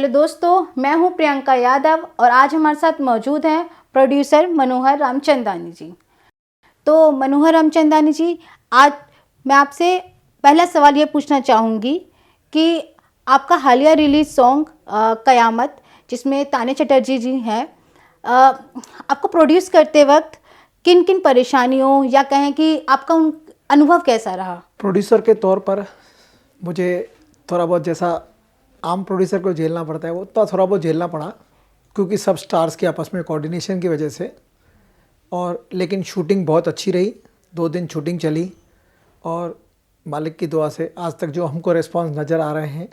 Hello दोस्तों, मैं हूं प्रियंका यादव और आज हमारे साथ मौजूद हैं प्रोड्यूसर मनोहर रामचंदानी जी। तो मनोहर रामचंदानी जी, आज मैं आपसे पहला सवाल ये पूछना चाहूँगी कि आपका हालिया रिलीज सॉन्ग कयामत, जिसमें तान्या चटर्जी जी हैं, आपको प्रोड्यूस करते वक्त किन किन परेशानियों या कहें कि आपका अनुभव कैसा रहा? प्रोड्यूसर के तौर पर मुझे थोड़ा बहुत जैसा आम प्रोड्यूसर को झेलना पड़ता है वो तो थोड़ा बहुत झेलना पड़ा, क्योंकि सब स्टार्स के आपस में कोऑर्डिनेशन की वजह से। और लेकिन शूटिंग बहुत अच्छी रही, 2 दिन शूटिंग चली और मालिक की दुआ से आज तक जो हमको रिस्पांस नज़र आ रहे हैं,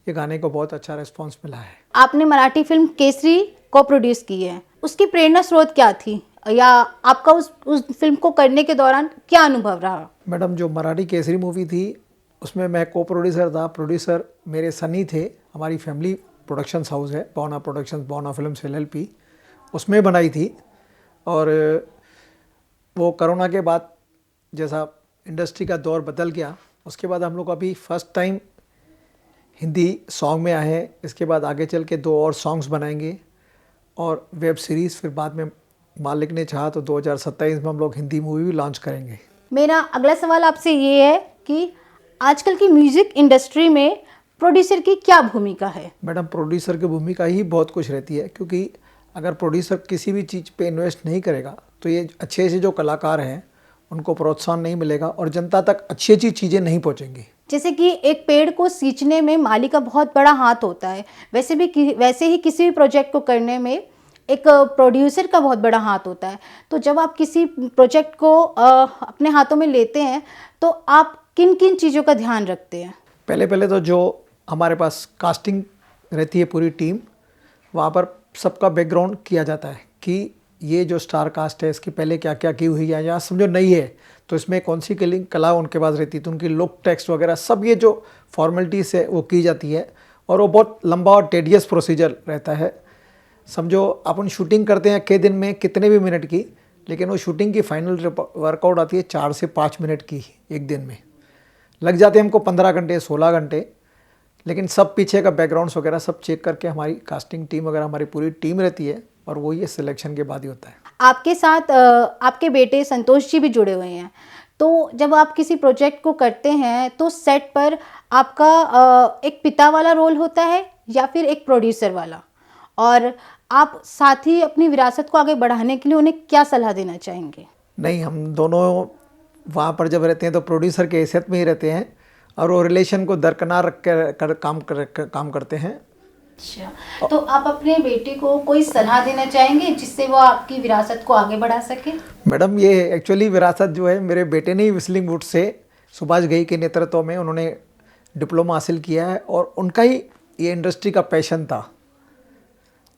ये गाने को बहुत अच्छा रिस्पांस मिला है। आपने मराठी फिल्म केसरी को प्रोड्यूस की है, उसकी प्रेरणा स्रोत क्या थी या आपका उस फिल्म को करने के दौरान क्या अनुभव रहा? मैडम, जो मराठी केसरी मूवी थी उसमें मैं को प्रोड्यूसर था। प्रोड्यूसर मेरे सनी थे। हमारी फैमिली प्रोडक्शंस हाउस है भावना प्रोडक्शंस, भावना फिल्म्स LLP, उसमें बनाई थी। और वो कोरोना के बाद जैसा इंडस्ट्री का दौर बदल गया, उसके बाद हम लोग अभी फर्स्ट टाइम हिंदी सॉन्ग में आए हैं। इसके बाद आगे चल के 2 और सॉन्ग्स बनाएंगे और वेब सीरीज़, फिर बाद में मालिक ने चाहा तो 2027 में हम लोग हिंदी मूवी भी लॉन्च करेंगे। मेरा अगला सवाल आपसे ये है कि आजकल की म्यूजिक इंडस्ट्री में प्रोड्यूसर की क्या भूमिका है? मैडम, प्रोड्यूसर की भूमिका ही बहुत कुछ रहती है, क्योंकि अगर प्रोड्यूसर किसी भी चीज़ पे इन्वेस्ट नहीं करेगा तो ये अच्छे से जो कलाकार हैं उनको प्रोत्साहन नहीं मिलेगा और जनता तक अच्छी अच्छी चीज़ें नहीं पहुंचेंगी। जैसे कि एक पेड़ को सींचने में माली का बहुत बड़ा हाथ होता है, वैसे ही किसी भी प्रोजेक्ट को करने में एक प्रोड्यूसर का बहुत बड़ा हाथ होता है। तो जब आप किसी प्रोजेक्ट को अपने हाथों में लेते हैं तो आप किन किन चीज़ों का ध्यान रखते हैं? पहले तो जो हमारे पास कास्टिंग रहती है पूरी टीम, वहाँ पर सबका बैकग्राउंड किया जाता है कि ये जो स्टार कास्ट है इसकी पहले क्या क्या की हुई है, या समझो नहीं है तो इसमें कौन सी कला उनके पास रहती है, तो उनकी लुक, टेक्स्ट वगैरह सब ये जो फॉर्मेलिटीज़ है वो की जाती है। और वो बहुत लंबा और टेडियस प्रोसीजर रहता है। समझो अपन शूटिंग करते हैं के दिन में कितने भी मिनट की, लेकिन वो शूटिंग की फाइनल वर्कआउट आती है 4 से 5 मिनट की एक दिन में। लग जाते हैं हमको 15 घंटे 16 घंटे, लेकिन सब पीछे का बैकग्राउंड्स वगैरह सब चेक करके हमारी कास्टिंग टीम वगैरह, हमारी पूरी टीम रहती है और वो ये सिलेक्शन के बाद ही होता है। आपके साथ आपके बेटे संतोष जी भी जुड़े हुए हैं, तो जब आप किसी प्रोजेक्ट को करते हैं तो सेट पर आपका एक पिता वाला रोल होता है या फिर एक प्रोड्यूसर वाला, और आप साथ ही अपनी विरासत को आगे बढ़ाने के लिए उन्हें क्या सलाह देना चाहेंगे? नहीं, हम दोनों वहाँ पर जब रहते हैं तो प्रोड्यूसर के हैसियत में ही रहते हैं और वो रिलेशन को दरकिनार रख कर काम करते हैं। अच्छा, तो आप अपने बेटे को कोई सलाह देना चाहेंगे जिससे वो आपकी विरासत को आगे बढ़ा सके? मैडम, ये एक्चुअली विरासत जो है मेरे बेटे ने ही व्हिstling वुड से सुभाष घई के नेतृत्व में उन्होंने डिप्लोमा हासिल किया है और उनका ही ये इंडस्ट्री का पैशन था।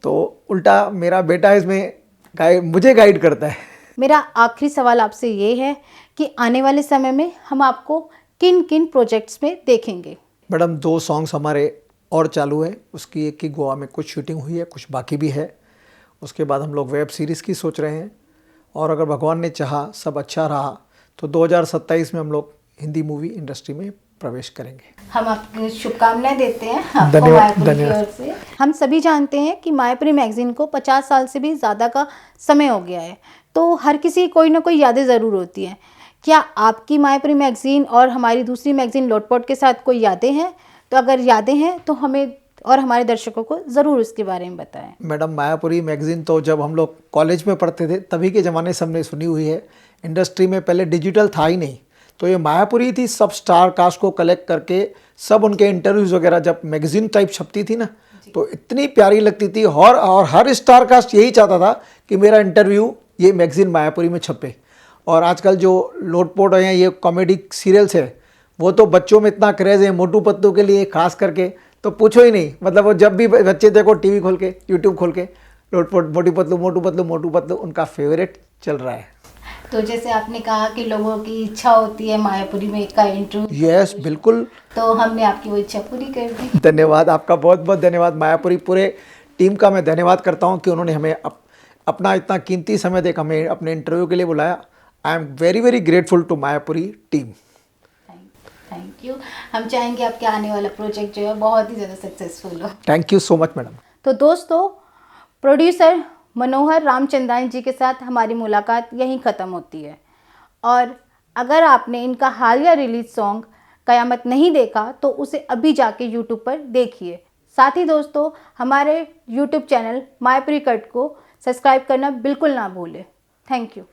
तो उल्टा मेरा बेटा इसमें मुझे गाइड करता है। मेरा आखिरी सवाल आपसे ये है कि आने वाले समय में हम आपको किन किन प्रोजेक्ट्स में देखेंगे? मैडम, 2 सॉन्ग्स हमारे और चालू है। उसकी एक की गोवा में कुछ शूटिंग हुई है, कुछ बाकी भी है। उसके बाद हम लोग वेब सीरीज़ की सोच रहे हैं और अगर भगवान ने चाहा, सब अच्छा रहा तो 2027 में हम लोग हिंदी मूवी इंडस्ट्री में प्रवेश करेंगे। हम आपको शुभकामनाएं देते हैं आपको मायापुरी की ओर से। हम सभी जानते हैं कि मायापुरी मैगजीन को 50 साल से भी ज़्यादा का समय हो गया है, तो हर किसी कोई ना कोई यादें ज़रूर होती हैं। क्या आपकी मायापुरी मैगजीन और हमारी दूसरी मैगजीन लोटपोट के साथ कोई यादें हैं? तो अगर यादें हैं तो हमें और हमारे दर्शकों को ज़रूर उसके बारे में बताएं। मैडम, मायापुरी मैगज़ीन तो जब हम लोग कॉलेज में पढ़ते थे तभी के ज़माने से हमने सुनी हुई है। इंडस्ट्री में पहले डिजिटल था ही नहीं, तो ये मायापुरी थी। सब स्टार कास्ट को कलेक्ट करके सब उनके इंटरव्यूज़ वगैरह जब मैगज़ीन टाइप छपती थी ना, तो इतनी प्यारी लगती थी। और हर स्टार कास्ट यही चाहता था कि मेरा इंटरव्यू ये मैगज़ीन मायापुरी में छपे। और आजकल जो लोटपोट हैं, ये कॉमेडी सीरियल्स है, वो तो बच्चों में इतना क्रेज़ है मोटू पतलू के लिए खास करके, तो पूछो ही नहीं। मतलब वो जब भी बच्चे देखो टीवी खोल के, यूट्यूब खोल के, लोटपोट, मोटू पतलू मोटू पतलू मोटू पतलू उनका फेवरेट चल रहा है। तो जैसे आपने कहा कि लोगों की इच्छा होती है मायापुरी में का इंटरव्यू। यस, बिल्कुल। तो हमने आपकी वो इच्छा पूरी कर दी। धन्यवाद, आपका बहुत बहुत धन्यवाद। मायापुरी पूरे टीम का मैं धन्यवाद करता हूँ कि उन्होंने हमें अपना इतना कीमती समय देकर हमें अपने इंटरव्यू के लिए बुलाया। I am very very grateful to Mayapuri team. Thank you. हम चाहेंगे आपके आने वाला प्रोजेक्ट जो है बहुत ही ज़्यादा सक्सेसफुल हो। Thank you so much madam. तो दोस्तों, प्रोड्यूसर मनोहर रामचंदानी जी के साथ हमारी मुलाकात यहीं ख़त्म होती है। और अगर आपने इनका हालिया रिलीज सॉन्ग कयामत नहीं देखा तो उसे अभी जाके यूट्यूब पर देखिए। साथ ही दोस्तों, हमारे यूट्यूब चैनल मायपुरी कट को सब्सक्राइब करना बिल्कुल ना भूलें। Thank you.